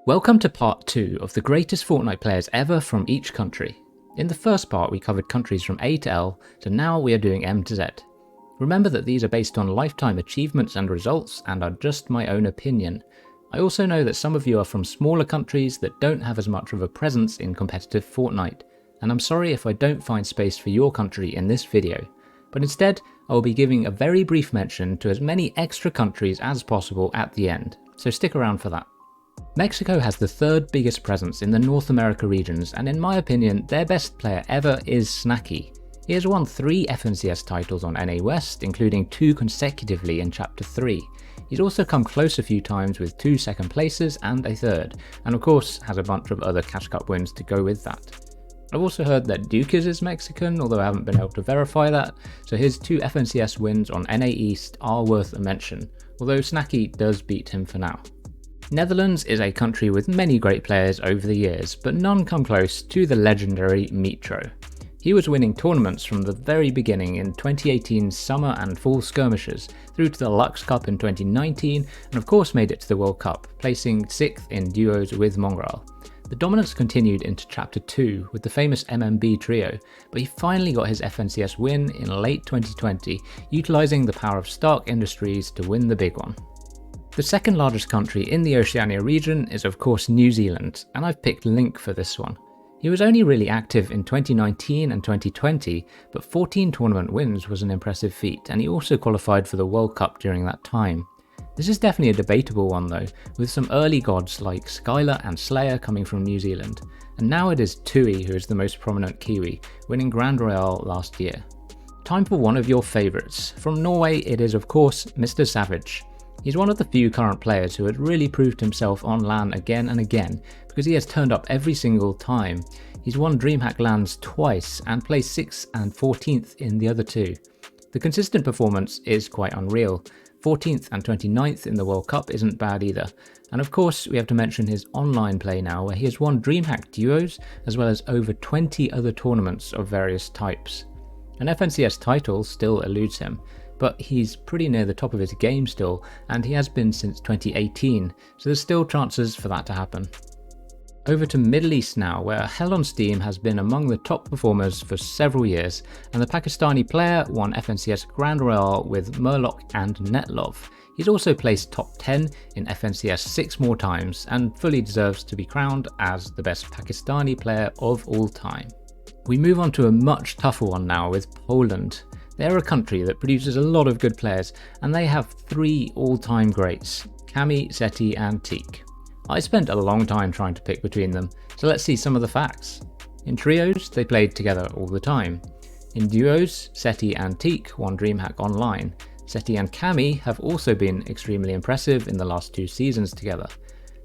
Welcome to part 2 of the greatest Fortnite players ever from each country. In the first part we covered countries from A to L, so now we are doing M to Z. Remember that these are based on lifetime achievements and results and are just my own opinion. I also know that some of you are from smaller countries that don't have as much of a presence in competitive Fortnite, and I'm sorry if I don't find space for your country in this video, but instead I will be giving a very brief mention to as many extra countries as possible at the end, so stick around for that. Mexico has the third biggest presence in the North America regions, and in my opinion their best player ever is Snacky. He has won 3 FNCS titles on NA West, including 2 consecutively in Chapter 3. He's also come close a few times with 2 second places and a 3rd, and of course has a bunch of other Cash Cup wins to go with that. I've also heard that Dukes is Mexican, although I haven't been able to verify that, so his 2 FNCS wins on NA East are worth a mention, although Snacky does beat him for now. Netherlands is a country with many great players over the years, but none come close to the legendary Mitro. He was winning tournaments from the very beginning in 2018's summer and fall skirmishes, through to the Lux Cup in 2019, and of course made it to the World Cup, placing 6th in duos with Mongrel. The dominance continued into Chapter 2 with the famous MMB trio, but he finally got his FNCS win in late 2020, utilising the power of Stark Industries to win the big one. The second largest country in the Oceania region is of course New Zealand, and I've picked Link for this one. He was only really active in 2019 and 2020, but 14 tournament wins was an impressive feat, and he also qualified for the World Cup during that time. This is definitely a debatable one though, with some early gods like Skylar and Slayer coming from New Zealand, and now it is Tui who is the most prominent Kiwi, winning Grand Royale last year. Time for one of your favourites. From Norway it is of course Mr. Savage. He's one of the few current players who has really proved himself on LAN again and again, because he has turned up every single time. He's won DreamHack LANs twice and placed 6th and 14th in the other 2. The consistent performance is quite unreal. 14th and 29th in the World Cup isn't bad either. And of course we have to mention his online play now, where he has won DreamHack duos as well as over 20 other tournaments of various types. An FNCS title still eludes him, but he's pretty near the top of his game still, and he has been since 2018, so there's still chances for that to happen. Over to Middle East now, where Hell on Steam has been among the top performers for several years, and the Pakistani player won FNCS Grand Royale with Murloc and Netlov. He's also placed top 10 in FNCS 6 more times, and fully deserves to be crowned as the best Pakistani player of all time. We move on to a much tougher one now with Poland. They're a country that produces a lot of good players, and they have 3 all-time greats, Cami, Seti and Teak. I spent a long time trying to pick between them, so let's see some of the facts. In trios, they played together all the time. In duos, Seti and Teak won DreamHack Online. Seti and Cami have also been extremely impressive in the last 2 seasons together.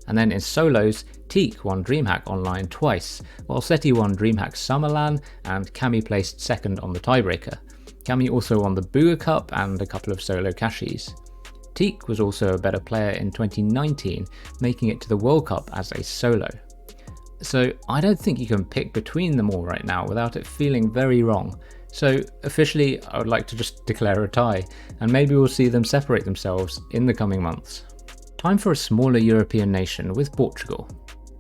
And then in solos, Teak won DreamHack Online twice, while Seti won DreamHack Summer LAN and Cami placed 2nd on the tiebreaker. Cami also won the Booga Cup and a couple of solo cashies. Teak was also a better player in 2019, making it to the World Cup as a solo. So I don't think you can pick between them all right now without it feeling very wrong. So officially I would like to just declare a tie, and maybe we'll see them separate themselves in the coming months. Time for a smaller European nation with Portugal.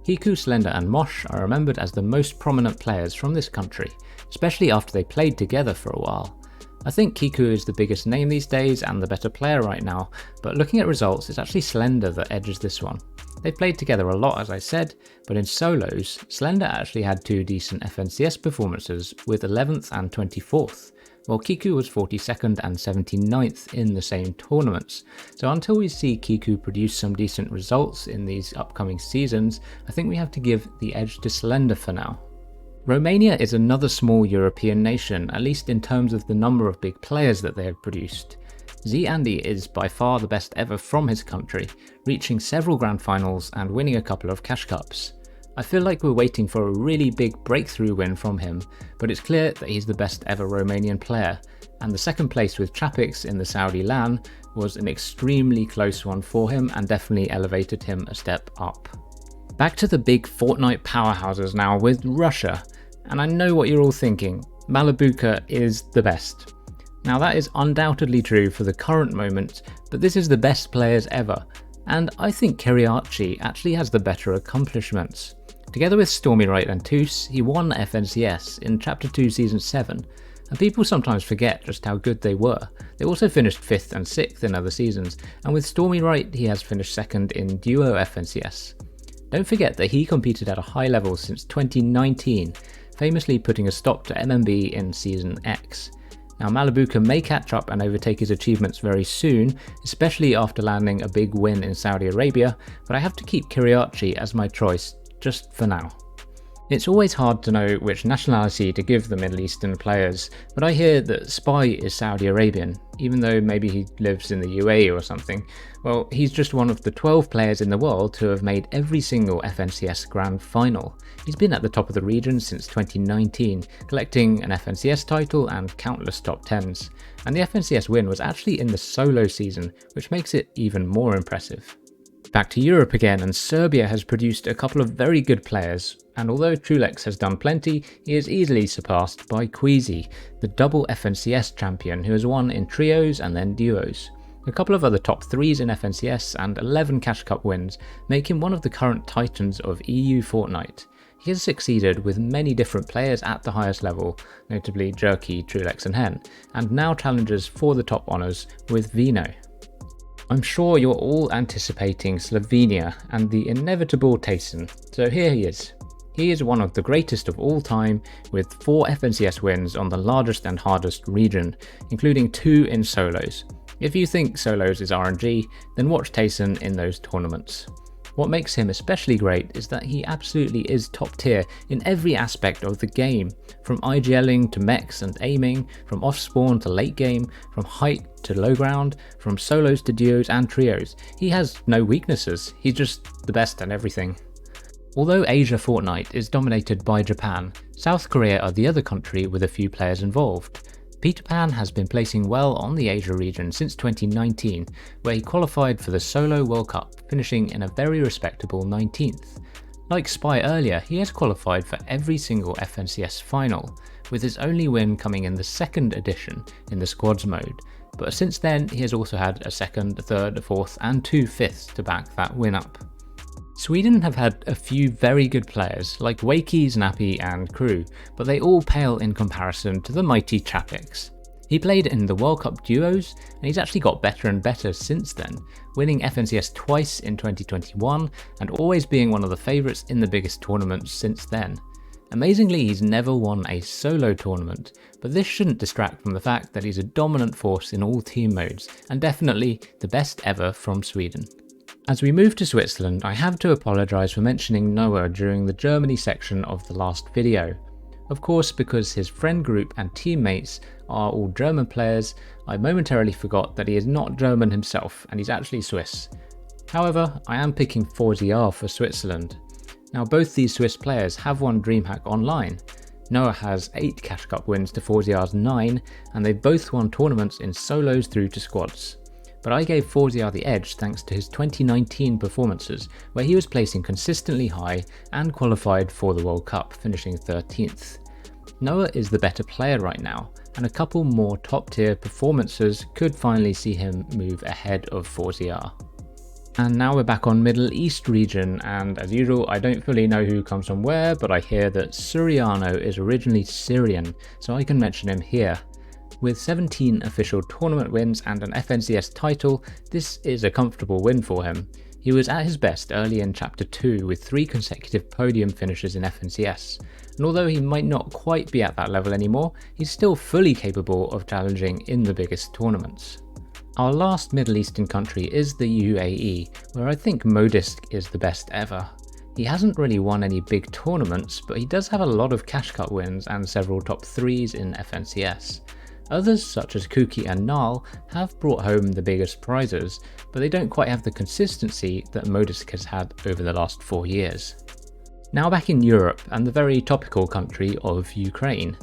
Kiku, Slender and Mosh are remembered as the most prominent players from this country, especially after they played together for a while. I think Kiku is the biggest name these days and the better player right now, but looking at results it's actually Slender that edges this one. They played together a lot as I said, but in solos, Slender actually had 2 decent FNCS performances with 11th and 24th, while Kiku was 42nd and 79th in the same tournaments. So until we see Kiku produce some decent results in these upcoming seasons, I think we have to give the edge to Slender for now. Romania is another small European nation, at least in terms of the number of big players that they have produced. Andy is by far the best ever from his country, reaching several grand finals and winning a couple of Cash Cups. I feel like we're waiting for a really big breakthrough win from him, but it's clear that he's the best ever Romanian player, and the 2nd place with Chapix in the Saudi LAN was an extremely close one for him and definitely elevated him a step up. Back to the big Fortnite powerhouses now with Russia, and I know what you're all thinking, Malabuka is the best. Now that is undoubtedly true for the current moment, but this is the best players ever, And I think Kiriachi actually has the better accomplishments. Together with Stormy Wright and Toos, he won FNCS in Chapter 2 Season 7, and people sometimes forget just how good they were. They also finished 5th and 6th in other seasons, and with Stormy Wright he has finished 2nd in Duo FNCS. Don't forget that he competed at a high level since 2019, famously putting a stop to MMB in Season X. Now Malibuka may catch up and overtake his achievements very soon, especially after landing a big win in Saudi Arabia, but I have to keep Kiriachi as my choice, just for now. It's always hard to know which nationality to give the Middle Eastern players, but I hear that Spy is Saudi Arabian, even though maybe he lives in the UAE or something. Well, he's just one of the 12 players in the world to have made every single FNCS Grand Final. He's been at the top of the region since 2019, collecting an FNCS title and countless top 10s. And the FNCS win was actually in the solo season, which makes it even more impressive. Back to Europe again, and Serbia has produced a couple of very good players, and although Trulex has done plenty, he is easily surpassed by Queasy, the double FNCS champion who has won in trios and then duos. A couple of other top 3s in FNCS and 11 Cash Cup wins make him one of the current titans of EU Fortnite. He has succeeded with many different players at the highest level, notably Jerky, Trulex and Hen, and now challenges for the top honours with Vino. I'm sure you're all anticipating Slovenia and the inevitable Tayson, so here he is. He is one of the greatest of all time, with 4 FNCS wins on the largest and hardest region, including 2 in solos. If you think solos is RNG, then watch Tayson in those tournaments. What makes him especially great is that he absolutely is top tier in every aspect of the game, from IGLing to mechs and aiming, from off spawn to late game, from height to low ground, from solos to duos and trios. He has no weaknesses, he's just the best at everything. Although Asia Fortnite is dominated by Japan, South Korea are the other country with a few players involved. Peter Pan has been placing well on the Asia region since 2019, where he qualified for the Solo World Cup, finishing in a very respectable 19th. Like Spy earlier, he has qualified for every single FNCS final, with his only win coming in the 2nd edition in the squads mode, but since then he has also had a 2nd, a 3rd, a 4th and 2 5ths to back that win up. Sweden have had a few very good players like Wakey, Snappy and Crew, but they all pale in comparison to the mighty Chapix. He played in the World Cup duos, and he's actually got better and better since then, winning FNCS twice in 2021 and always being one of the favourites in the biggest tournaments since then. Amazingly, he's never won a solo tournament, but this shouldn't distract from the fact that he's a dominant force in all team modes, and definitely the best ever from Sweden. As we move to Switzerland, I have to apologise for mentioning Noah during the Germany section of the last video. Of course, because his friend group and teammates are all German players, I momentarily forgot that he is not German himself and he's actually Swiss. However, I am picking 4ZR for Switzerland. Now both these Swiss players have won DreamHack Online. Noah has 8 Cash Cup wins to 4ZR's 9, and they both won tournaments in solos through to squads. But I gave 4ZR the edge thanks to his 2019 performances, where he was placing consistently high and qualified for the World Cup, finishing 13th. Noah is the better player right now, and a couple more top tier performances could finally see him move ahead of 4ZR. And now we're back on Middle East region, and as usual I don't fully know who comes from where, but I hear that Suriano is originally Syrian, so I can mention him here. With 17 official tournament wins and an FNCS title, this is a comfortable win for him. He was at his best early in Chapter 2 with 3 consecutive podium finishes in FNCS, and although he might not quite be at that level anymore, he's still fully capable of challenging in the biggest tournaments. Our last Middle Eastern country is the UAE, where I think Modist is the best ever. He hasn't really won any big tournaments, but he does have a lot of Cash Cup wins and several top 3s in FNCS. Others, such as Kuki and Nal, have brought home the biggest prizes, but they don't quite have the consistency that Modist has had over the last 4 years. Now back in Europe, and the very topical country of Ukraine.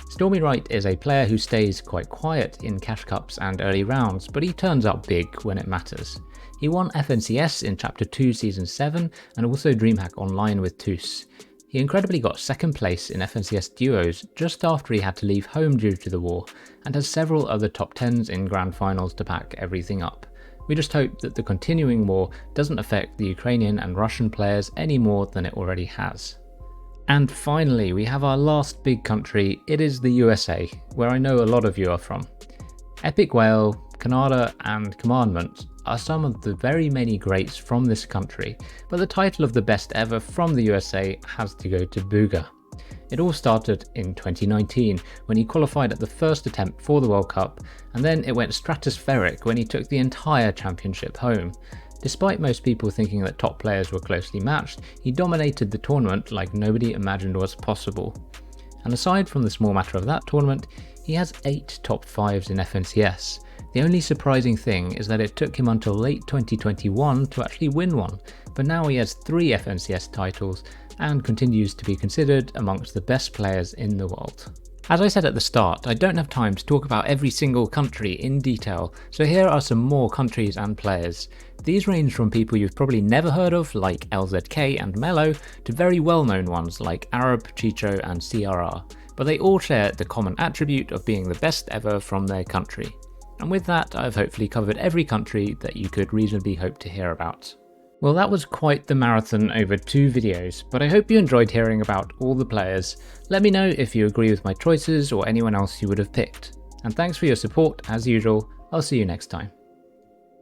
Stormy Wright is a player who stays quite quiet in Cash Cups and early rounds, but he turns up big when it matters. He won FNCS in Chapter 2 Season 7 and also DreamHack Online with Toos. He incredibly got 2nd place in FNCS duos just after he had to leave home due to the war, and has several other top 10s in grand finals to back everything up. We just hope that the continuing war doesn't affect the Ukrainian and Russian players any more than it already has. And finally, we have our last big country. It is the USA, where I know a lot of you are from. Epic Whale, Canada and Commandment are some of the very many greats from this country, but the title of the best ever from the USA has to go to Booga. It all started in 2019 when he qualified at the first attempt for the World Cup, and then it went stratospheric when he took the entire championship home. Despite most people thinking that top players were closely matched, he dominated the tournament like nobody imagined was possible. And aside from the small matter of that tournament, he has 8 top 5s in FNCS. The only surprising thing is that it took him until late 2021 to actually win one, but now he has 3 FNCS titles and continues to be considered amongst the best players in the world. As I said at the start, I don't have time to talk about every single country in detail, so here are some more countries and players. These range from people you've probably never heard of, like LZK and Mello, to very well-known ones like Arab, Chicho and CRR, but they all share the common attribute of being the best ever from their country. And with that, I've hopefully covered every country that you could reasonably hope to hear about. Well, that was quite the marathon over 2 videos, but I hope you enjoyed hearing about all the players. Let me know if you agree with my choices or anyone else you would have picked. And thanks for your support as usual. I'll see you next time.